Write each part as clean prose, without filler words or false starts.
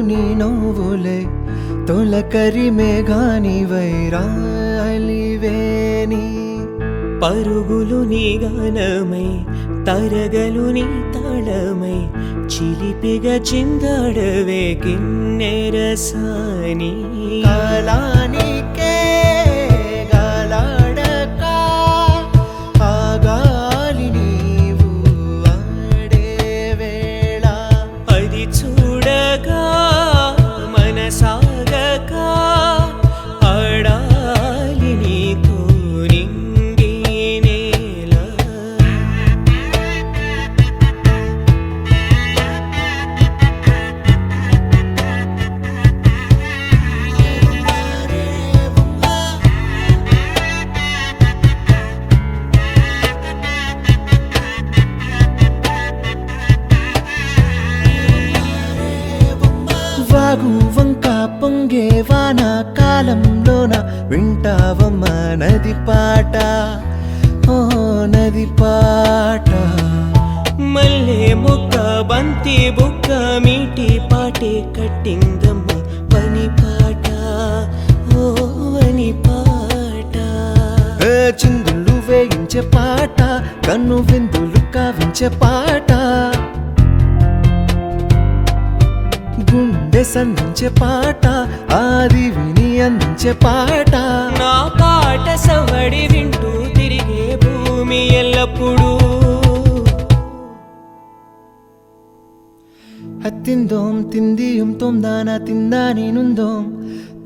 నీ నవ్వులే తొలకరి మేఘాని వైరాలివేని పరుగులు నీ గానమై తరగలు నీ తాళమై చిలిపిగా చిందాడవే కిన్నెరసాని కాలానికే గాలాడక ఆ గాలి నీవు ఆడే వేళ అది చూడగా మనసాగక ఆడాలి నీతో నింగి నేల వాగు వంక పొంగే వాన కాలంలోన వింటావమ్మ నది పాట ఓ నది పాట మల్లె మొక్క బంతి బుక్క మీటి పాటే కట్టిందమ్మ పని పాట ఓ అని పాట చిందులు వేయించే పాట కన్ను విందులు కావించే పాట గుండె సంధించే పాట ఆది విని అందించే పాట నా పాట సవడి వింటూ తిరిగే భూమి ఎల్లప్పుడూ హత్తిందోం తిందియుం తొందానా తిందా నేనుందోం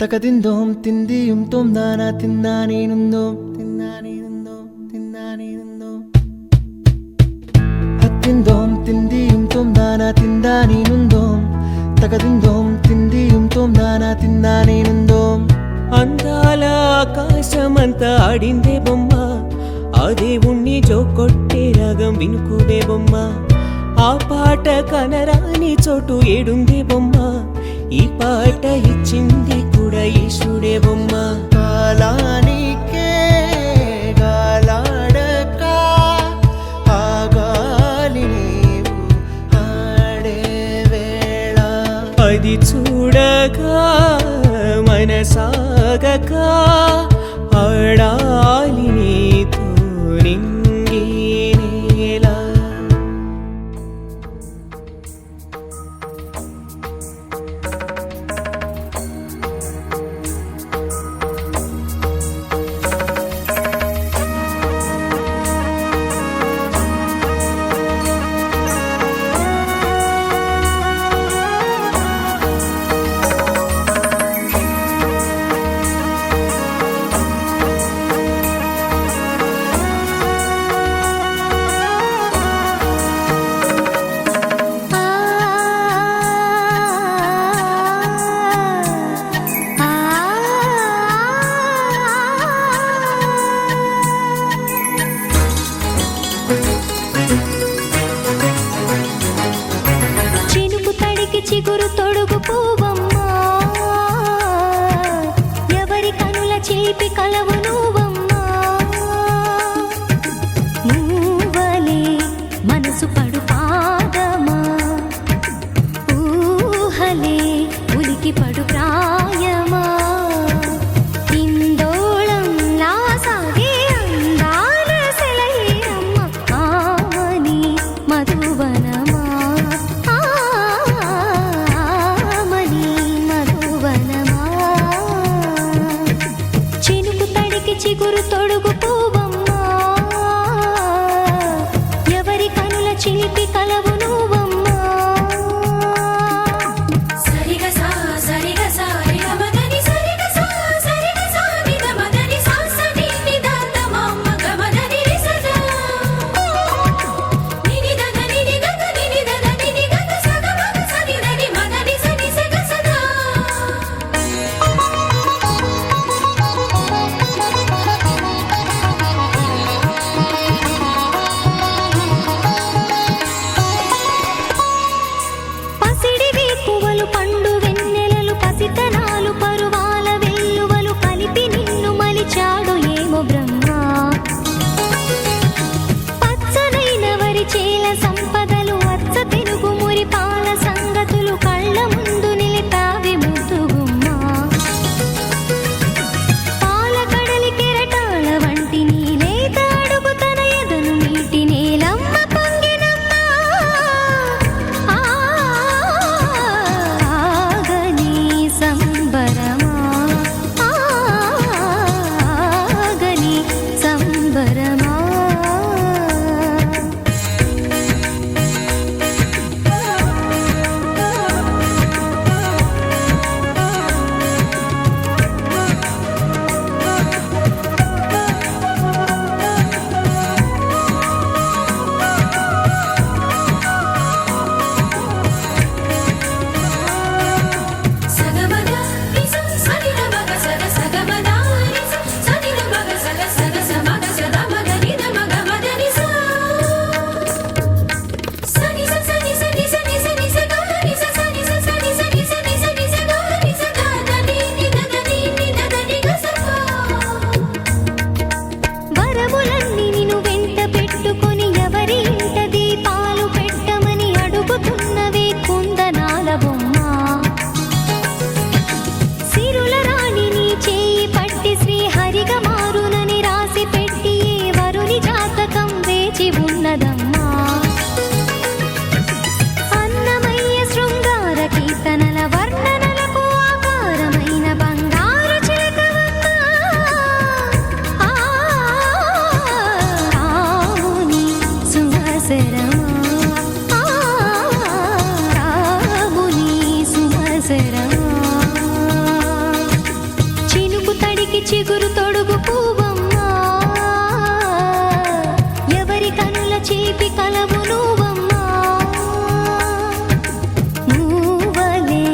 తకదిందోం తిందియుం తొందానా తిందా నేనుందోం తిందా నేనుందోం తిందా నేనుందోం హత్తిందోం తిందియుం తొందానా తిందా నేనుందోం తకదిందోం తిందియుం తొందానా తిందా నేనుందోం అందాల ఆకాశమంతా ఆడిందే బొమ్మ ఆ దేవుణ్ణి జోకొట్టే రాగం వినుకోవే బొమ్మ ఆ పాట కనరాని చోటు ఏడుందే బొమ్మ ఈ పాట ఇచ్చింది కూడా ఈశ్వరుడే బొమ్మ కాలానికే గాలాడక ఆ గాలి నీవు ఆడే వేళ అది చూడగా మనసాగక ఆడాలి నీతో నింగి నేల చిగురు తొడుగు పూవమ్మా ఎవరి కనుల చేపి కలవు నువ్వమ్మా నువ్వలే మనసు పడు పాదమా ఊహలే ఉలికి పడు ప్రాయమా ఇందోళం నా సాగే అందాల సెలయేరమ్మ ఆమని మధువనమా చినుకు తడి నువ్వెరా చినుకు తడికి చిగురు తొడుగు పువ్వమ్మా ఎవరి కనుల చేపి కలవు నువ్వమ్మా నువ్వలే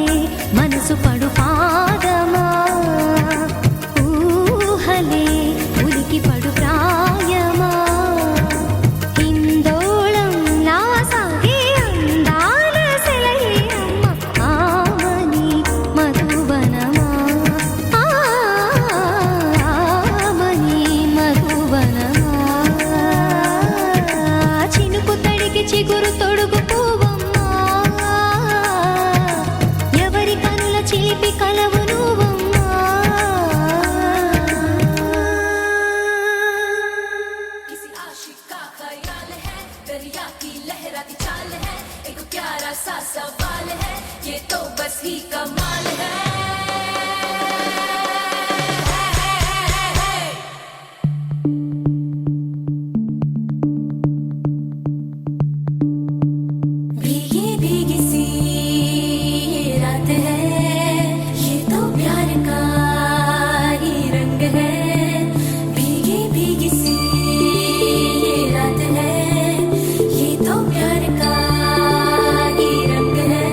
మనసు పడు పాదమా ఊహలే ఉలికి పడు ప్రాయమా హిందోళం నా సాగే అందాల సెలయేరమ్మ ఆమని మధువనమా ఆమని మధువనమా చినుకు తడికి చిగురు తొడుగు పువ్వమ్మా ఎవరి కనుల చిలిపి కలవు నువ్వమ్మా किसी आशिक का ख्याल है दरिया की लहराती चाल है एक प्यारा सा सवाल है ये तो बस ही कमाल है भीगी भीगी सी ये रात है ये तो प्यार का ही रंग है भीगी भीगी सी ये रात है ये तो प्यार का ही रंग है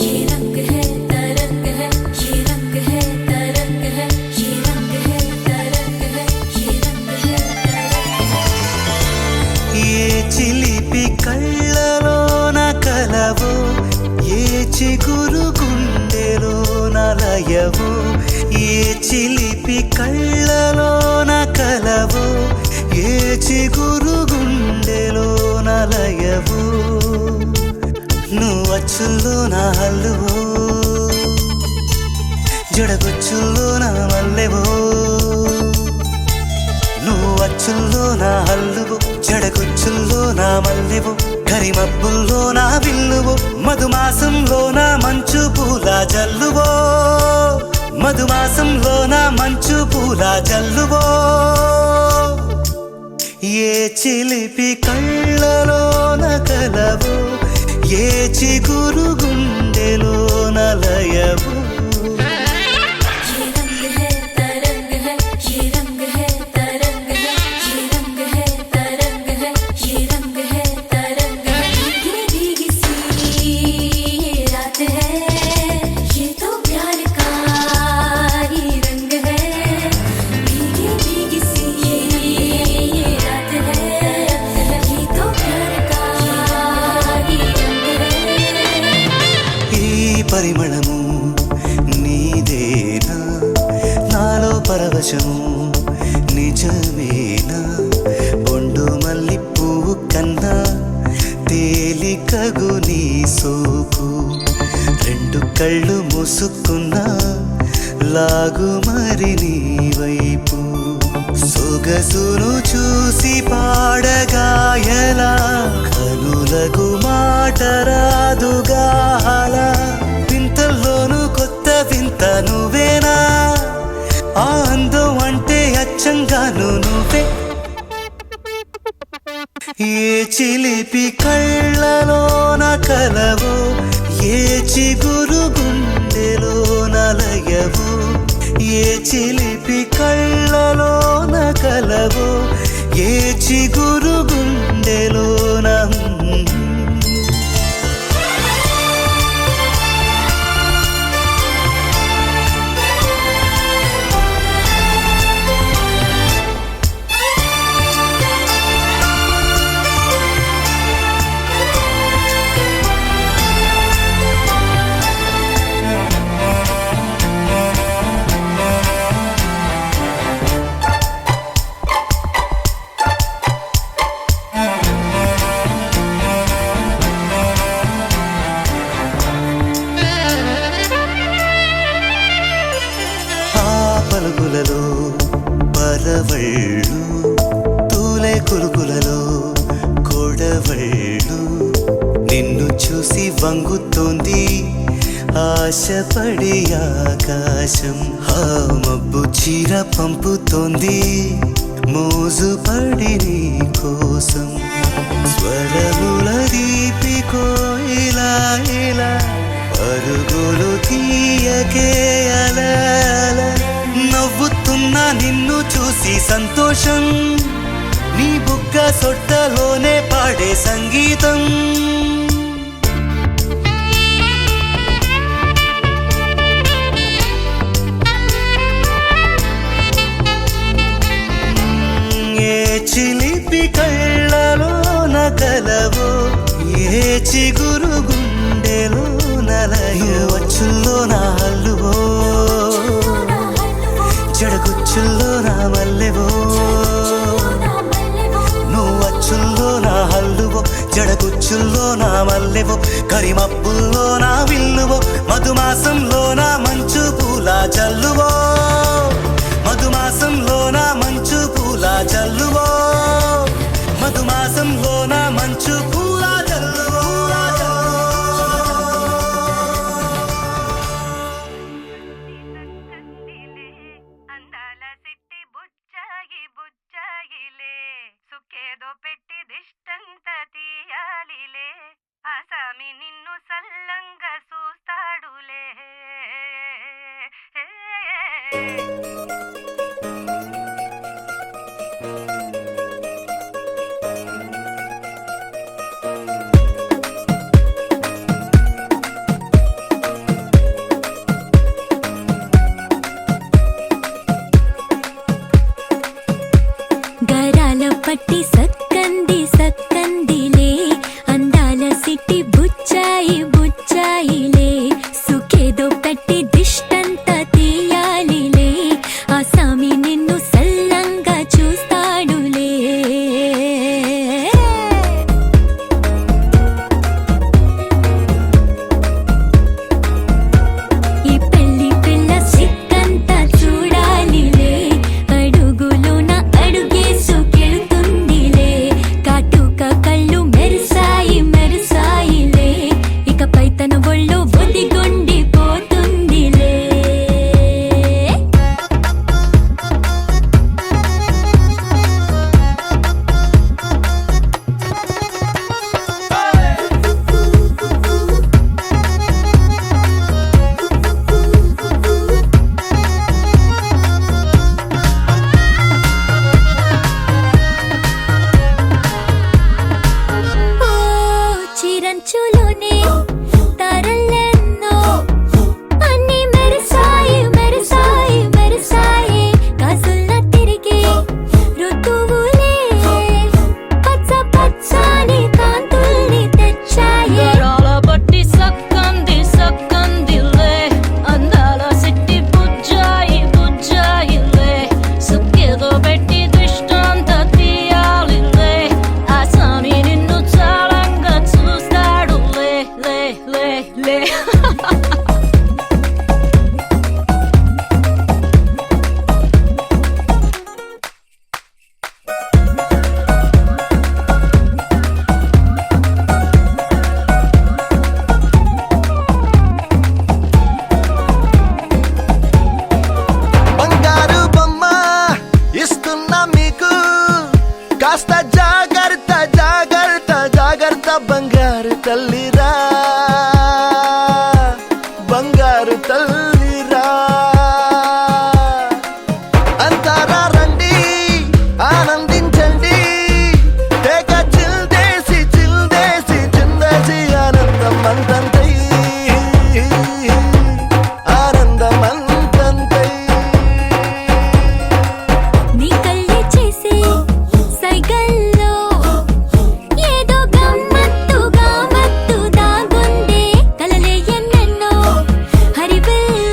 ये रंग है तरंग है ये रंग है तरंग है ये रंग है तरंग है ये रंग है तरंग है ఏ చిలిపి కళ్ళలోన కలవో ఏ చిగురు గుండెలోన లయవో ఏ చిలిపి కళ్ళలోన కలవో ఏ చిగురు గుండెలోన లయవో నువ్వు అచ్చుల్లో నా హల్లువో జడగొచ్చుల్లో నా మల్లెవో నువ్వు అచ్చుల్లో నా హల్లువు జడగుచ్చుల్లో నా మల్లెవు కరిమబ్బుల్లో నా విల్లువు మధుమాసంలో నా మంచు పూల జల్లువో మధుమాసంలో నా మంచు పూల జల్లువో ఏ చిలిపి కళ్ళలోన కలవు ఏ చిగురు గుండెలోన లయవు ये रंग है तरंग है ये रंग है तरंग है ये रंग है तरंग है ये रंग है तरंग है भीगी भीगी सी ये रात है ये तो प्यार का ही रंग है भीगी भीगी सी ये रात है ये तो प्यार का ही रंग है ఈ పరిమళము నీదేనా నాలో పరవశము నిజమేనా బొండు మల్లి పువ్వు కన్నా తేలికగు నీ సోకు రెండు కళ్ళు మూసుకున్నా లాగు మరి నీ వైపు సొగసును చూసి పాడగాయలా కనులకు మాట రాదుగాలా వింతల్లోనూ కొత్త వింత నువ్వేనా ఆ అందం అంటే అచ్చంగాను నువ్వే ఏ చిలిపి కళ్ళలోన కలవో ఏ చిగురు గుండెలోన లయవో ఏ చిలిపి కళ్ళలోన కలవో ఏ చిగురు గుండెలోన పలుకులలో పరవళ్ళు తూలే కులుకులలో కొడవళ్ళు నిన్ను చూసి వంగుతోంది ఆశపడి ఆకాశం ఆ మబ్బు చీర పంపుతోంది మోజుపడి నీ కోసం స్వరముల దీపి కోయిలా ఇలా అరుగులు తీయకే అలా అలా నవ్వుతున్నా నిన్ను చూసి సంతోషం నీ బుగ్గ సొట్టలోనే పాడే సంగీతం ఏ చిలిపి కళ్ళలో నకలవో ఏ చిగురు గుండెలో నలయో వచ్చుల్లో నా హల్లువో జడగుచ్చుల్లో నా మల్లెవో నువ్వు వచ్చుల్లో నా హల్లువో జడగుచ్చుల్లో నా మల్లెవో కరిమప్పుల్లో నా విల్లువో మధుమాసంలో నా మంచు పూల జల్లువో మధుమాసంలో నా మంచు పూల జల్లువో మధుమాసంలో నా మంచు పూల జల్లువో అందాల సిట్టి బుచ్చాగి బుచ్చాగిలే సుఖేదో పెట్టి దిష్టంత తీయాలిలే ఆసామి నిన్ను సల్లంగా చూస్తాడులే గరాల పట్టి సక్కంది సక్కందిలే అందాల సిట్టి బుచ్చాయి బుచ్చాయిలే సుఖేదో పెట్టి దిష్టంత తీయాలిలే ఆ సామి నిన్ను సల్లంగా చూస్తాడులే ఈ పెళ్లి పిల్ల సిక్కంతా చూడాలిలే అడుగులోన అడుగేసుకెళ్తుందిలే కాటుక కళ్ళు మెరిసాయి మెరిసాయిలే ఇకపై తన ఒళ్ళో ఒదిగొండిపోతుందిలే ఓ చిరంచులోనే తారలెన్నో అన్ని మెరిసాయి మెరిసాయి మెరిసాయి కాసుల్ల తిరిగి ఋతువులే పచ్చ పచ్చని కాంతుల్ని తెచ్చాయి గరాల పట్టి సక్కంది సక్కందిలే అందాల సిట్టి బుజ్జాయి బుజ్జాయిలే సుక్కేదో పెట్టి దుష్టంత తీయాలిలే ఆ సామి నిన్ను చాలంగా చూస్తాడు లే లే లే లే బంగారు బొమ్మ ఇస్తున్నా మీకు కాస్త జాగ్రత్త జాగ్రత్త జాగ్రత్త బంగారు తల్లిరా బంగారు తల్లిరా అంతారా రండి ఆనందించండి తెగ చిల్దేసి చిల్దేసి చిందేసి ఆనందం అంతంతై ఆనందం అంతంతై నీ కళ్ళే చేసే సైగల్లో ఏదో గమ్మత్తు దాగుందే కలలే ఎన్నెన్నో హరివిల్లు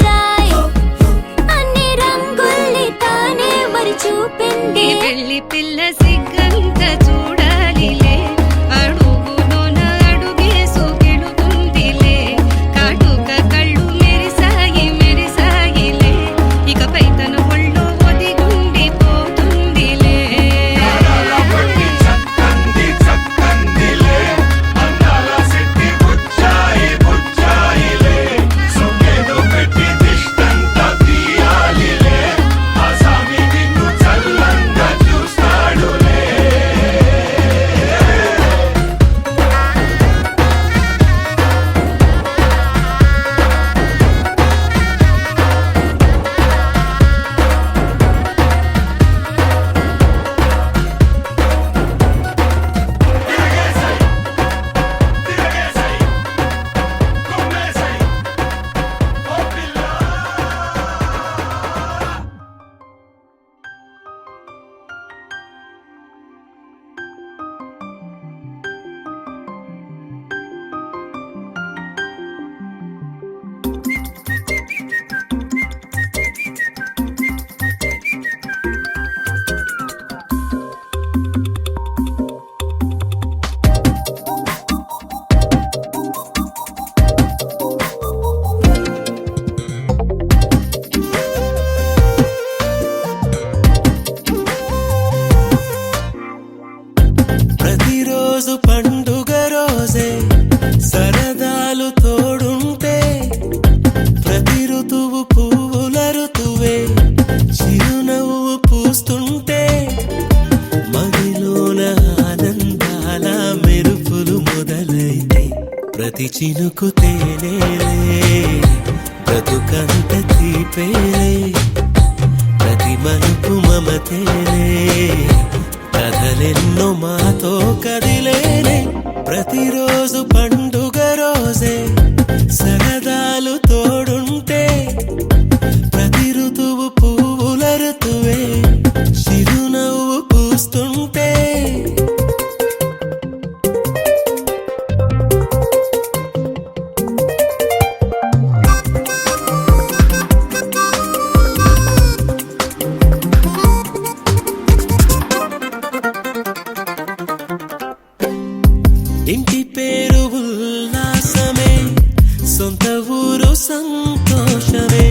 చినుకు తేనేలే బ్రతుకంత తీపేలే ప్రతి మలుపు మమతేలే కథలెన్నో మాతో కదిలేనే ప్రతిరోజు పండుగ రోజే సరదాలు తోడుంటే ప్రతి ఋతువు పువ్వుల ఋతువే చిరునవ్వు పూస్తుంటే ఇంటి పేరు ఉల్లాసమే సొంత ఊరు సంతోషమే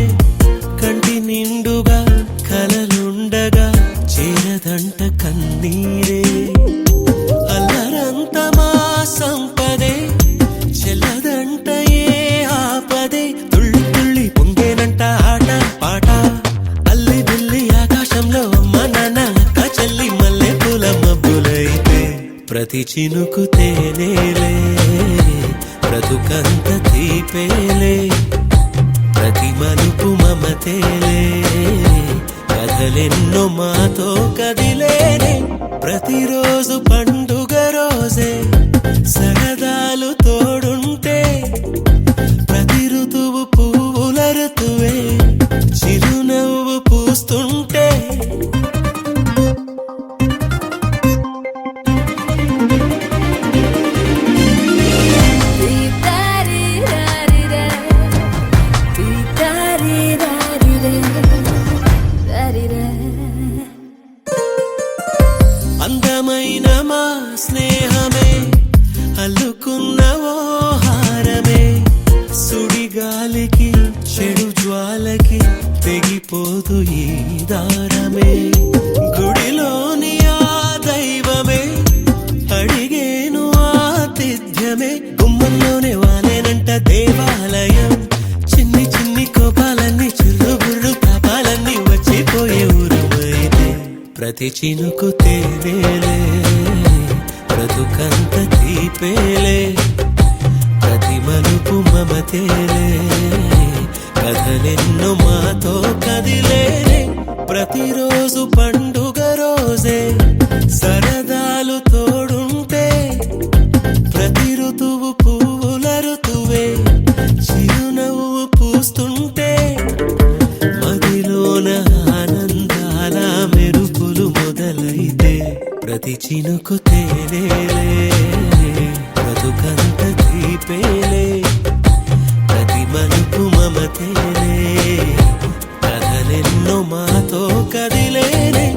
కంటి నిండుగా కలలుండగా చేరదంట కన్నీరే అల్లరంత మా సంపదే చెల్లదంట ఏ ఆపదే తుళ్ళి తుళ్ళి పొంగేనంట ఆట పాట అల్లి బిల్లి ఆకాశంలో అమ్మ నాన్న అక్క చెల్లి మల్లె పూల మబ్బులైతే ప్రతి చినుకు తేనేలే బ్రతుకంత తీపేలే ప్రతి మలుపు మమతేలే కథలెన్నో మాతో కదిలేనే ప్రతిరోజు పండుగ రోజే సరదాలు తోడుంటే ప్రతి ఋతువు పువ్వుల ఋతువే చిరునవ్వు పూస్తుంటే అందమైన మా స్నేహమే అల్లుకున్న ఓ హారమే సుడిగాలికి చెడు జ్వాలకి తెగిపోదు ఈ దారమే గుడిలోని ఆ దైవమే అడిగేను ఆతిథ్యమే గుమ్మంలోనే వాలేనంట దేవాలయం చిన్ని చిన్ని కోపాలన్నీ చిల్లుబుర్రు తాపాలన్నీ వచ్చిపోయే ఊరుమైతే ప్రతి చినుకు తేనేలే బ్రతుకంత తీపేలే ప్రతి మలుపు మమతేలే కథలెన్నో మాతో కదిలేనే ప్రతిరోజు పండుగ రోజే సరదాలు తోడుంటే ప్రతి ఋతువు పువ్వుల ఋతువే చిరునవ్వు పూస్తుంటే మదిలోన ఆనందాల మెరుపులు మొదలైతే ప్రతి చినుకు తేనేలే బ్రతుకంత తీపేలే ప్రతి మలుపు మమతేలే కథలెన్నో మాతో కదిలేనే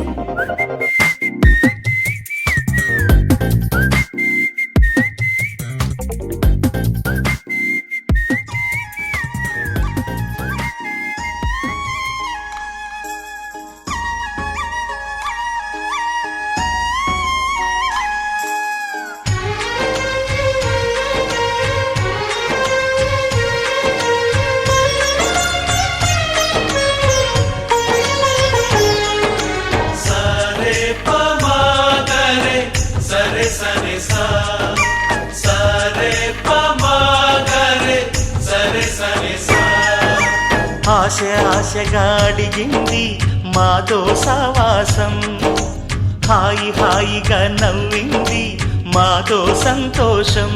ఆశ ఆశగా అడిగింది మాతో సావాసం హాయి హాయిగా నవ్వింది మాతో సంతోషం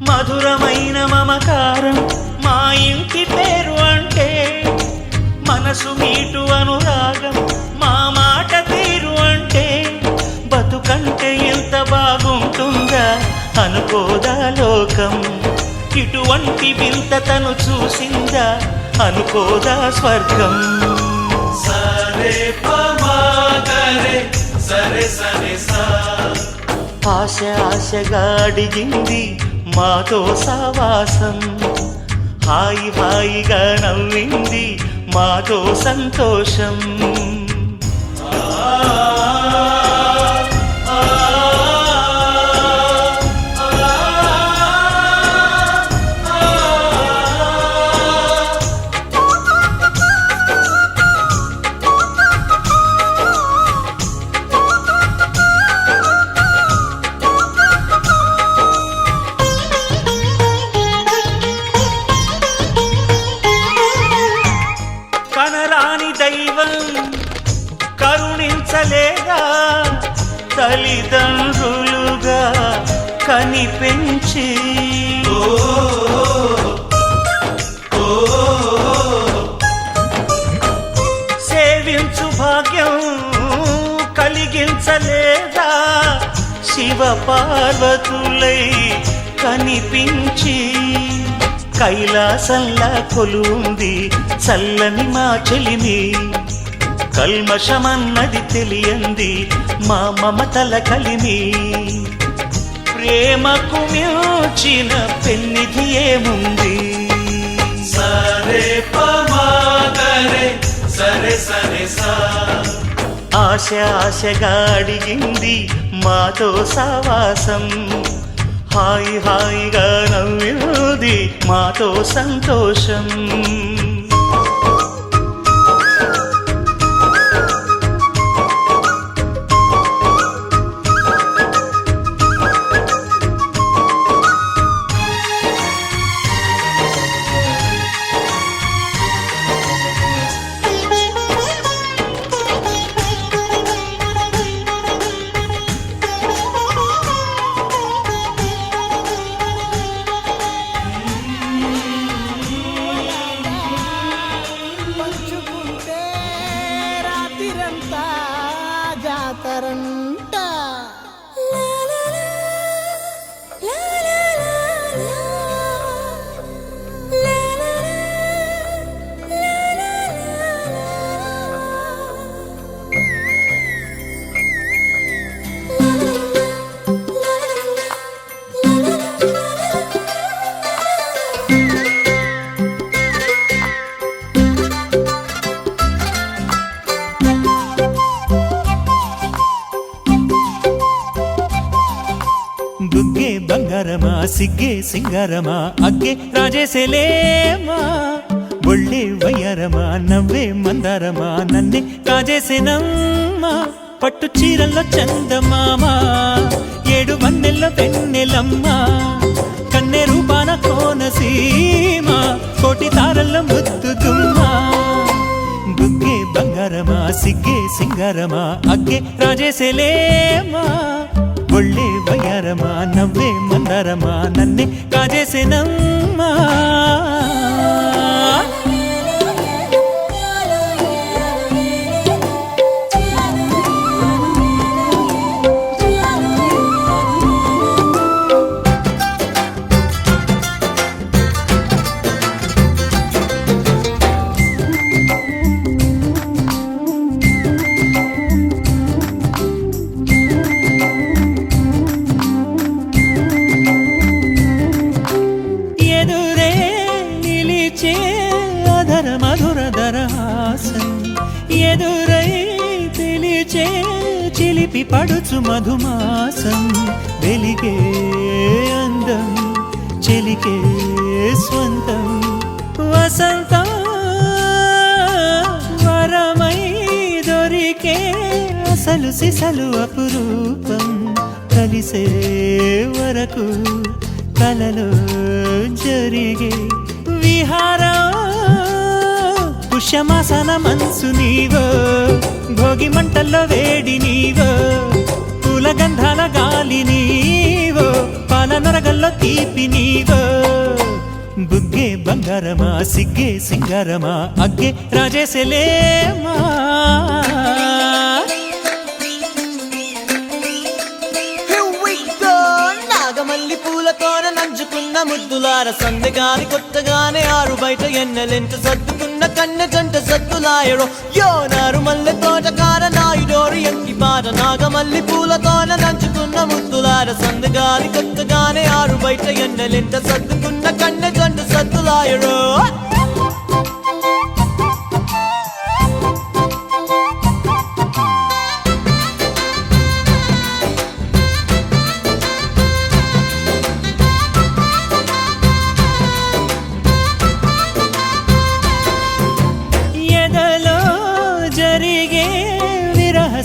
మధురమైన మమకారం మా ఇంటి పేరు అంటే మనసు మీటు అనురాగం మా మాట తీరు అంటే బతుకంటే ఎంత బాగుంటుందా అనుకోదా లోకం ఇటువంటి వింత తను చూసిందా అనుకోదా స్వర్గం సరే పమాగరే సరే సరే సా ఆశ ఆశగా అడిగింది మాతో సావాసం హాయి హాయిగా నవ్వింది మాతో సంతోషం కలిగించలేదా తల్లిదండ్రులుగా కనిపెంచి సేవించు భాగ్యం కలిగించలేదా శివ పార్వతులై కనిపించి కైలాసంలా కొలుంది చల్లని మా చెలిమి కల్మషమన్నది తెలియంది మా మమతల కలిమి ప్రేమకు మించిన పెన్నిధి ఏముంది సరే పమాగరే సరే సరే సా ఆశ ఆశగా అడిగింది మాతో సావాసం హాయి హాయిగా నవ్వింది మాతో సంతోషం పంచుకుంటే రాత్రిరంతా జాతరంట బుగ్గే బంగారమా సిగ్గే సింగారమా అగ్గే రాజేసేలేమా ఒళ్ళే వయ్యారమా నవ్వే మందారమా నన్నే కాజేసేనమ్మా పట్టు చీరల్లో చందమామా ఏడు వన్నెల్లో వెన్నెలమ్మా కన్నె రూపాన కోనసీమా కోటి తారల్లో ముద్దుదుమ్మా బుగ్గే బంగారమా సిగ్గే సింగారమా అగ్గే రాజేసేలేమా ఒళ్ళే వయ్యారమా నవ్వే మందారమా నన్నే కాజేసేనమ్మా ఎదురే నిలిచే అధర మధుర దరహాసం ఎదురై పిలిచే చిలిపి పడుచు మధుమాసం వెలిగే అందం చెలికే స్వంతం వసంతం వరమై దొరికే అసలు సిసలు అపురూపం కలిసే వరకు కలలో జరిగే విహారం పుష్యమాసన మనసు నీవో భోగి మంటల్లో వేడి నీవో పూల గంధాల గాలి నీవో పాల నరగల్లో తీపి నీవో బుగ్గే బంగారమా సిగ్గే సింగారమా అగ్గే రాజేసేలేమా నాగమల్లి పూలతోన నంచుకున్న ముద్దులార సందగాని కొత్తగానే ఆరు బయట ఎన్నెలెంట సర్దుకున్న కన్నె జంట సద్దులాయడో యోనారు మల్లె తోటకార నాయుడోరు ఎంకి పాట నాగమల్లి పూలతోన నంచుకున్న ముద్దులార సందగాని కొత్తగానే ఆరు బయట ఎన్నెలెంట సర్దుకున్న కన్నె జంట సద్దులాయడో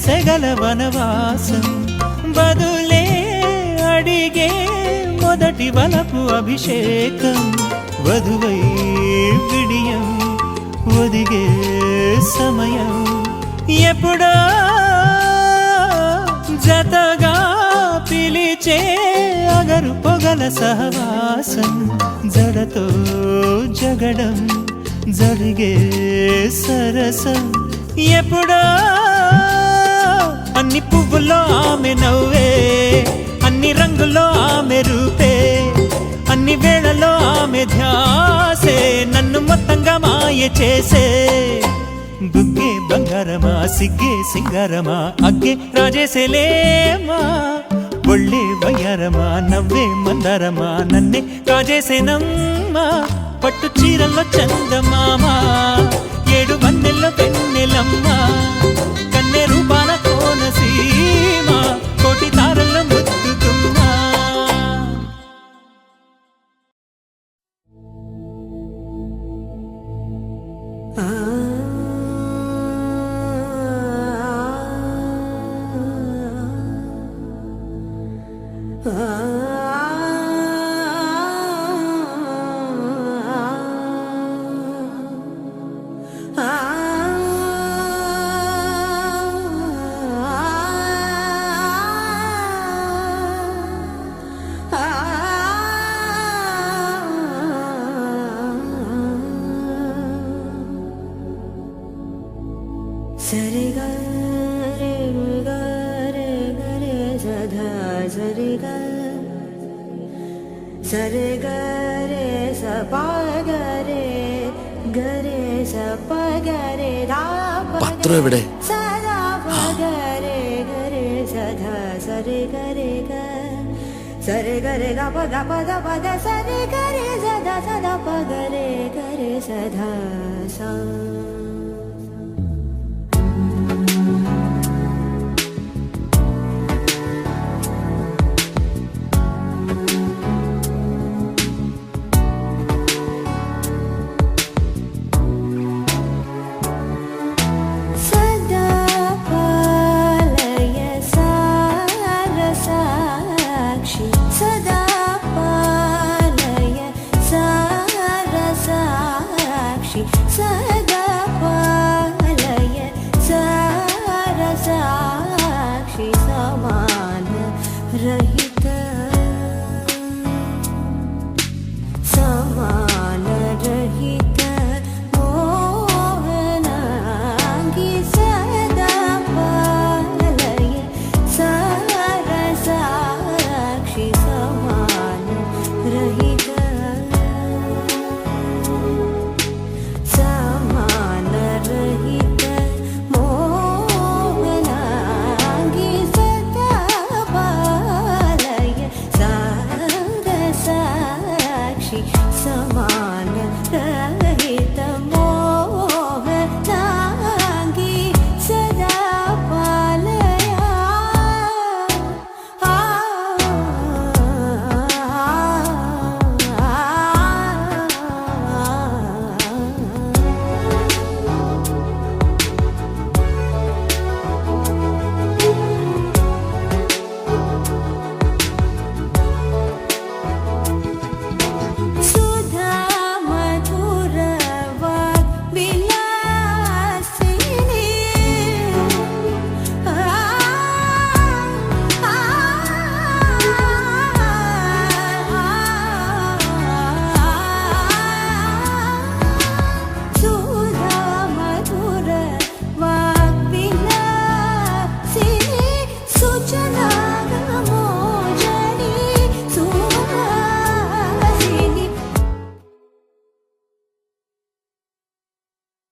సెగల వనవాసం బదులే అడిగే మొదటి వలపు అభిషేకం వధువై విడియం ఒదిగే సమయం ఎప్పుడో జతగా పిలిచే అగరు పొగల సహవాసం జడతో జగడం జరిగే సరసం ఎప్పుడో అన్ని పువ్వుల్లో ఆమె నవ్వే అన్ని రంగుల్లో ఆమె రూపే అన్ని వేళలో ఆమె ధ్యాసే నన్ను మొత్తంగా మాయ చేసే బుగ్గే బంగారమా సిగ్గే సింగారమా అగ్గే రాజేసేలేమా ఒళ్ళే వయ్యారమా నవ్వే మందారమా నన్నే కాజేసేనమ్మా పట్టు చీరల్లో చందమామా ఏడు వన్నెల్లో పెన్నెలమ్మా కన్నె రూపాన కోనసీమ కోటి తారల్లో ముద్దుతుమ్మా సరి గా రే గా రే గరే సధా సరి గా సరి గరే సపా గరే సప గరే దా പത്രം എവിടെ? സദാ പഗരെ ഗരെ സദാ സരി ഗരെ ഗ സരി ഗരെ ഗ പ ద పద సరి గరే సదా సదా పగరే గరే సదా సా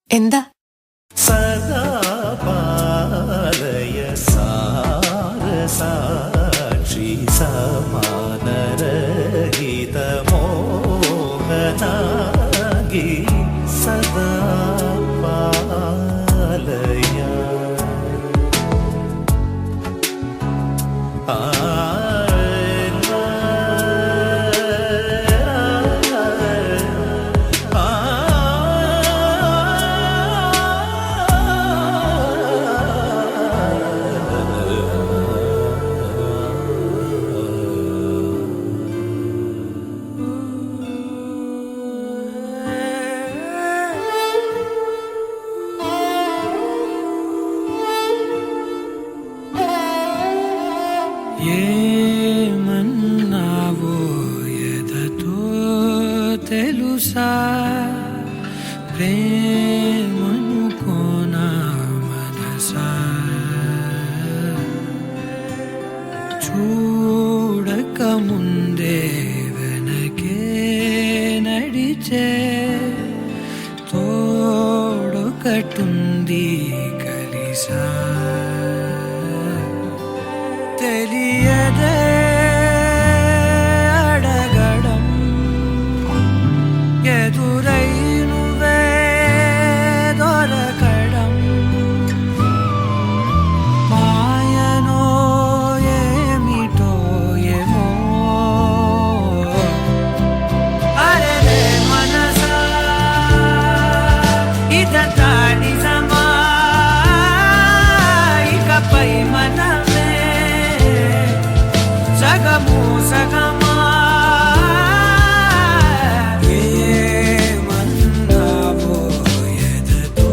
എന്താ സദാ പാലയ സാക്ഷി സമാനരഹിത മോഹനാഗി സദാ പാലയ ప్రేమనుకోనా మనసా చూడక ముందే వెనకే నడిచే తోడొకటుంది కలిసా తెలియదే అడగడం ఎదురై నువ్వే దొరకడం మాయనో ఏమిటో ఏమో అరే మనసా ఇదంతా నిజమా ఇకపై మనమే సగము సగమా ఏమన్నావో ఎదతో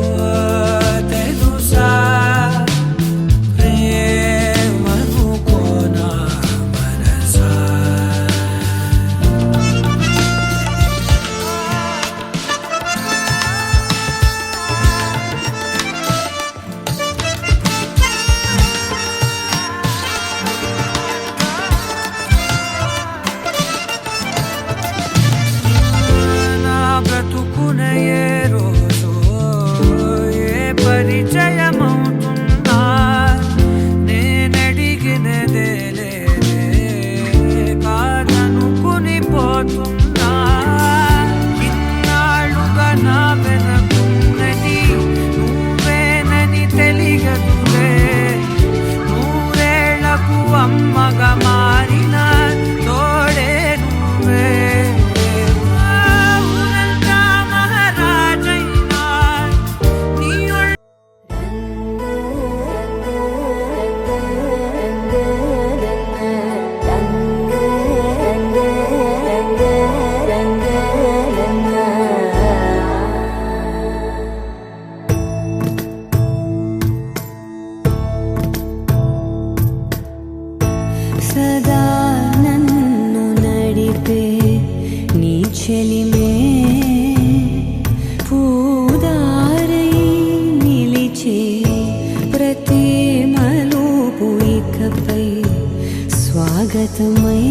తెలుసా ప్రేమనుకోనా మనసా నా బ్రతుకునే ఏ రోజు ఏ పరిచయమవుతుందా నేనడిగినదే లేదే కాదనుకుని పోతున్నా ఇన్నాళ్ళుగా నా వెనకున్నది నువ్వేనని తెలియదులే నూరేళ్లకు అమ్మగా మారిన తోడే నువ్వే ఊరంతా మహారాజైనా నీ సదా నన్ను నడిపే నీ చెలిమే పూదారై నిలిచే ప్రతి మలుపు ఇకపై స్వాగతమై